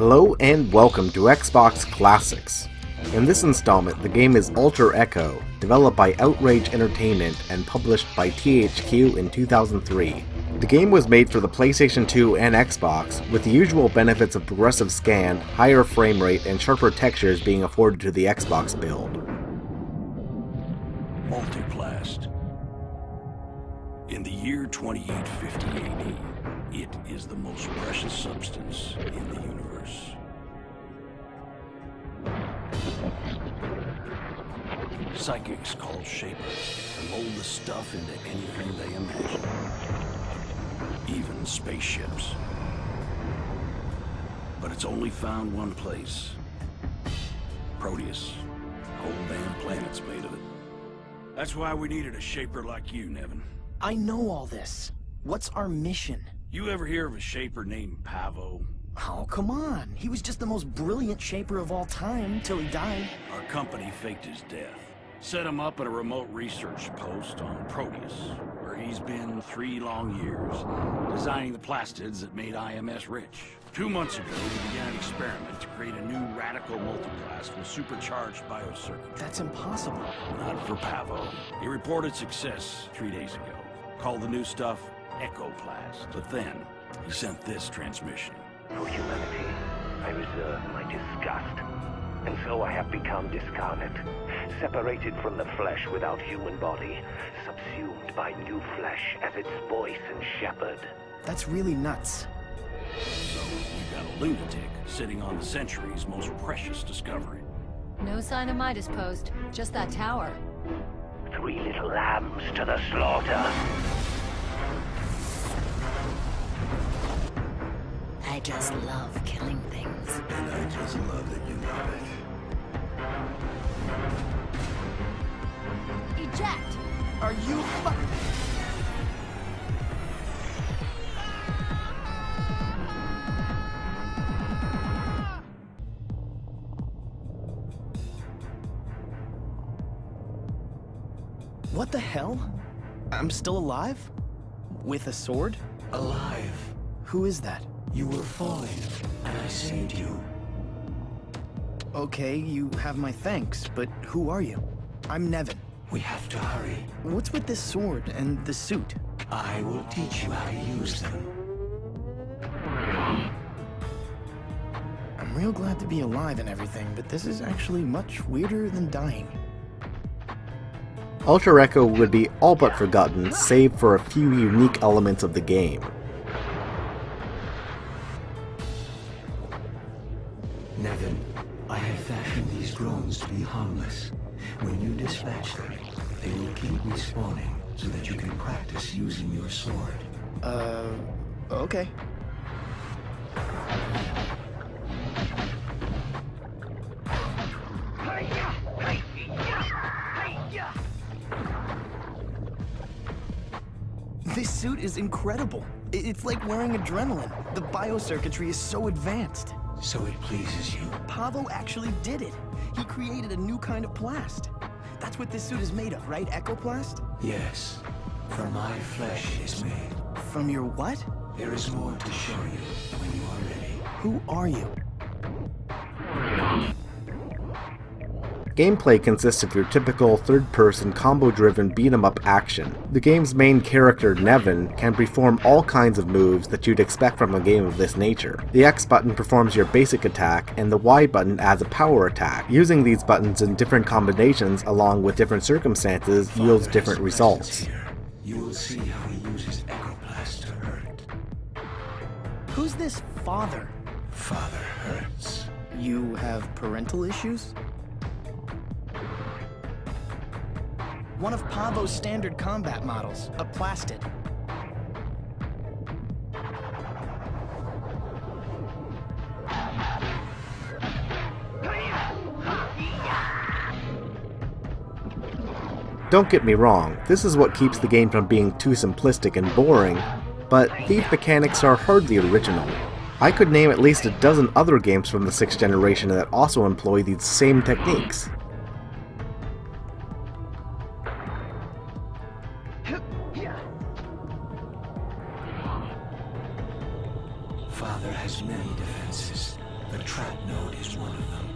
Hello and welcome to Xbox Classics. In this installment, the game is Alter Echo, developed by Outrage Entertainment and published by THQ in 2003. The game was made for the PlayStation 2 and Xbox, with the usual benefits of progressive scan, higher frame rate, and sharper textures being afforded to the Xbox build. Multiplast. In the year 2850 AD, it is the most precious substance in the universe. Psychics called Shapers mold the stuff into anything they imagine. Even spaceships. But it's only found one place. Proteus. Whole damn planet's made of it. That's why we needed a Shaper like you, Nevin. I know all this. What's our mission? You ever hear of a Shaper named Pavo? Oh, come on. He was just the most brilliant Shaper of all time till he died. Our company faked his death. Set him up at a remote research post on Proteus, where he's been 3 long years, designing the plastids that made IMS rich. 2 months ago, we began an experiment to create a new radical multiplast with supercharged biocircuitry. That's impossible. Not for Pavo. He reported success 3 days ago. Called the new stuff Echoplast. But then, he sent this transmission. For humanity, I reserve my disgust. And so I have become discarnate, separated from the flesh without human body, subsumed by new flesh as its voice and shepherd. That's really nuts. So, you got a lunatic sitting on the century's most precious discovery. No sign of Midas Post, just that tower. 3 little lambs to the slaughter. I just love killing things. And I just love that you love it. Eject! Are you What the hell? I'm still alive? With a sword? Alive. Who is that? You were falling, and I saved you. Okay, you have my thanks, but who are you? I'm Nevin. We have to hurry. What's with this sword and the suit? I will teach you how to use them. I'm real glad to be alive and everything, but this is actually much weirder than dying. Alter Echo would be all but forgotten, save for a few unique elements of the game. Nevin, I have fashioned these drones to be harmless. When you dispatch them, they will keep respawning so that you can practice using your sword. Okay. This suit is incredible. It's like wearing adrenaline. The biocircuitry is so advanced. So it pleases you. Pavo actually did it. He created a new kind of plast. That's what this suit is made of, right? Echoplast? Yes, for my flesh is made. From your what? There is more to show you when you are ready. Who are you? Gameplay consists of your typical third-person combo-driven beat-em-up action. The game's main character, Nevin, can perform all kinds of moves that you'd expect from a game of this nature. The X button performs your basic attack, and the Y button adds a power attack. Using these buttons in different combinations along with different circumstances yields different results. You will see how he uses Echoplast to hurt. Who's this father? Father hurts. You have parental issues? One of Pavo's standard combat models, a plastid. Don't get me wrong, this is what keeps the game from being too simplistic and boring, but these mechanics are hardly original. I could name at least a dozen other games from the 6th generation that also employ these same techniques. Father has many defenses. The trap node is one of them.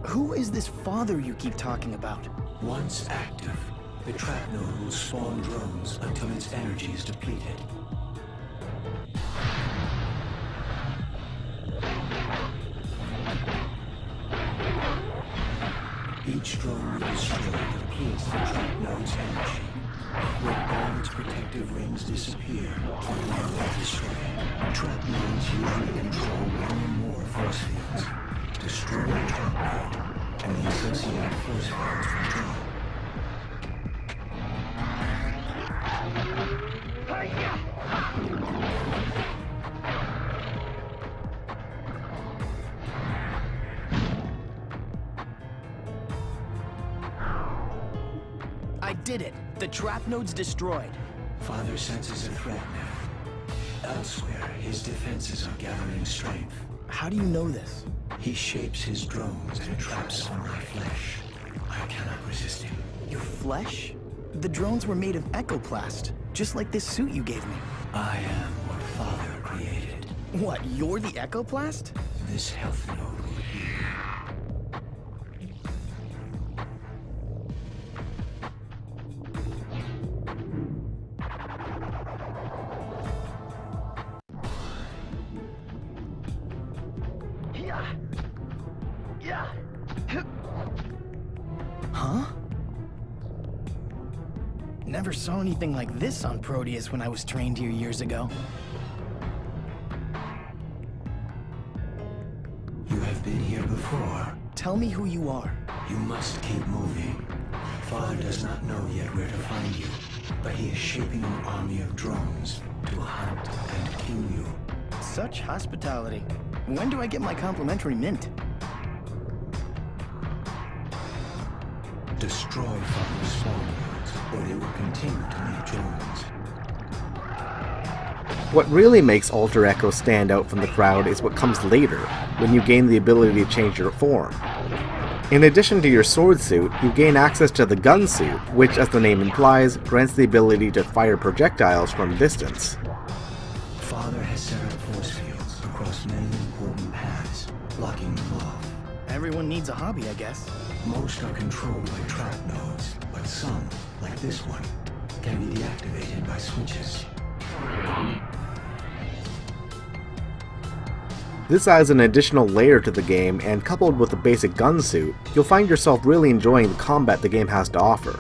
Who is this father you keep talking about? Once active, the trap node will spawn drones until its energy is depleted. Each drone we destroy depletes the trap node's energy. When all its protective rings disappear, when they're destroyed, trap nodes usually control one or more force fields. Destroy the trap node, and the associated force fields will drop. I did it! The trap node's destroyed. Father senses a threat now. Elsewhere, his defenses are gathering strength. How do you know this? He shapes his drones and traps on my flesh. I cannot resist him. Your flesh? The drones were made of ecoplast, just like this suit you gave me. I am what Father created. What, you're the ecoplast? This health node will heal. Huh? Never saw anything like this on Proteus when I was trained here years ago. You have been here before. Tell me who you are. You must keep moving. Father does not know yet where to find you, but he is shaping an army of drones to hunt and kill you. Such hospitality. When do I get my complimentary mint? Destroy Father's spawn nodes, or they will continue to make drones. What really makes Alter Echo stand out from the crowd is what comes later, when you gain the ability to change your form. In addition to your sword suit, you gain access to the gun suit, which, as the name implies, grants the ability to fire projectiles from a distance. Father has set up force fields across many important paths, blocking them off. Everyone needs a hobby, I guess. Most are controlled by trap nodes, but some, like this one, can be deactivated by switches. This adds an additional layer to the game, and coupled with the basic gun suit, you'll find yourself really enjoying the combat the game has to offer.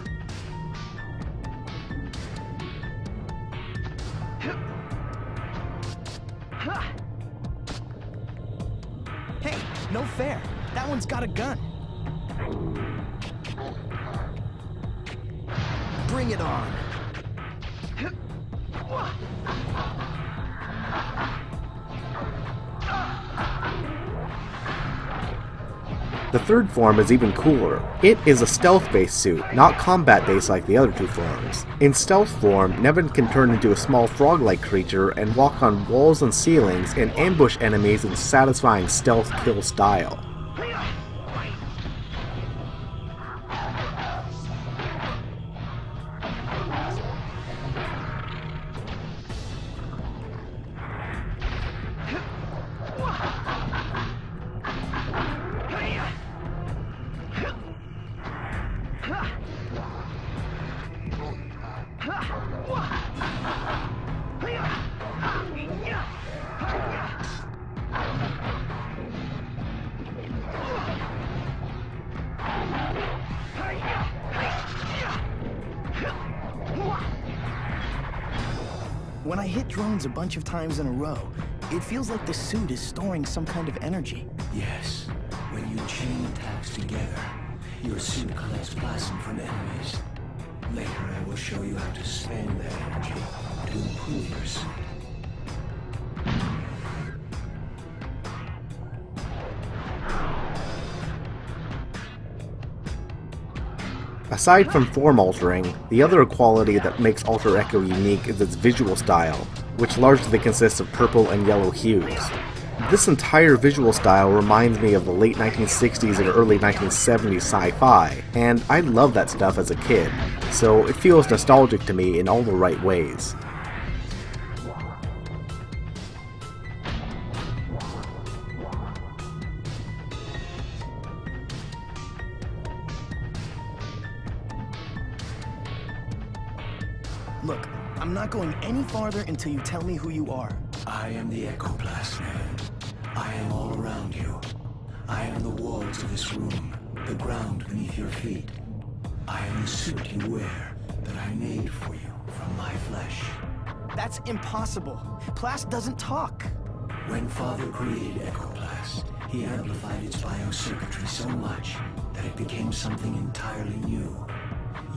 Hey, no fair. That one's got a gun. Bring it on. The third form is even cooler. It is a stealth-based suit, not combat-based like the other two forms. In stealth form, Nevin can turn into a small frog-like creature and walk on walls and ceilings and ambush enemies in satisfying stealth kill style. When I hit drones a bunch of times in a row, it feels like the suit is storing some kind of energy. Yes, when you chain attacks together, your suit collects plasma from enemies. Later I will show you how to spend that energy to improve your suit. Aside from form altering, the other quality that makes Alter Echo unique is its visual style, which largely consists of purple and yellow hues. This entire visual style reminds me of the late 1960s and early 1970s sci-fi, and I loved that stuff as a kid, so it feels nostalgic to me in all the right ways. Look, I'm not going any farther until you tell me who you are. I am the Echoplast, man. I am all around you. I am the walls of this room, the ground beneath your feet. I am the suit you wear that I made for you from my flesh. That's impossible. Plast doesn't talk. When Father created Echoplast, he amplified its biocircuitry so much that it became something entirely new.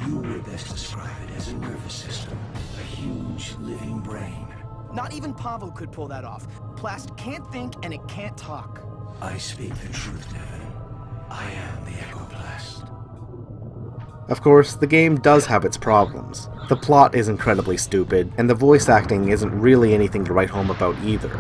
You would best describe it as a nervous system, a huge living brain. Not even Pavel could pull that off. Plast can't think and it can't talk. I speak the truth, Devin. I am the Echoplast. Of course, the game does have its problems. The plot is incredibly stupid, and the voice acting isn't really anything to write home about either.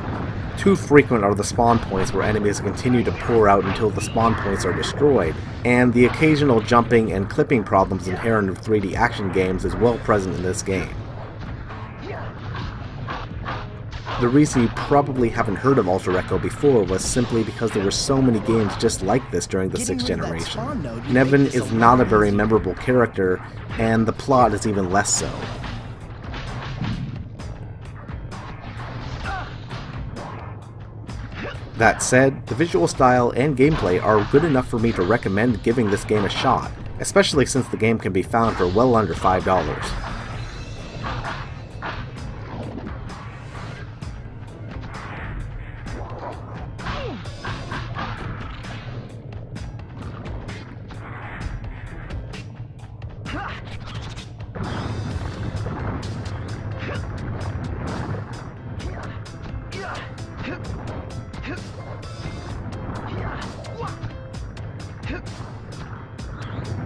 Too frequent are the spawn points where enemies continue to pour out until the spawn points are destroyed, and the occasional jumping and clipping problems inherent in 3D action games is well present in this game. The reason you probably haven't heard of Alter Echo before was simply because there were so many games just like this during the 6th generation. Nevin is not a very memorable character, and the plot is even less so. That said, the visual style and gameplay are good enough for me to recommend giving this game a shot, especially since the game can be found for well under $5.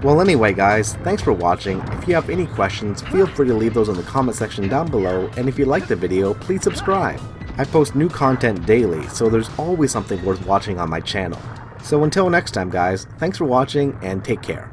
Well anyway guys, thanks for watching. If you have any questions, feel free to leave those in the comment section down below, and if you like the video, please subscribe. I post new content daily, so there's always something worth watching on my channel. So until next time guys, thanks for watching and take care.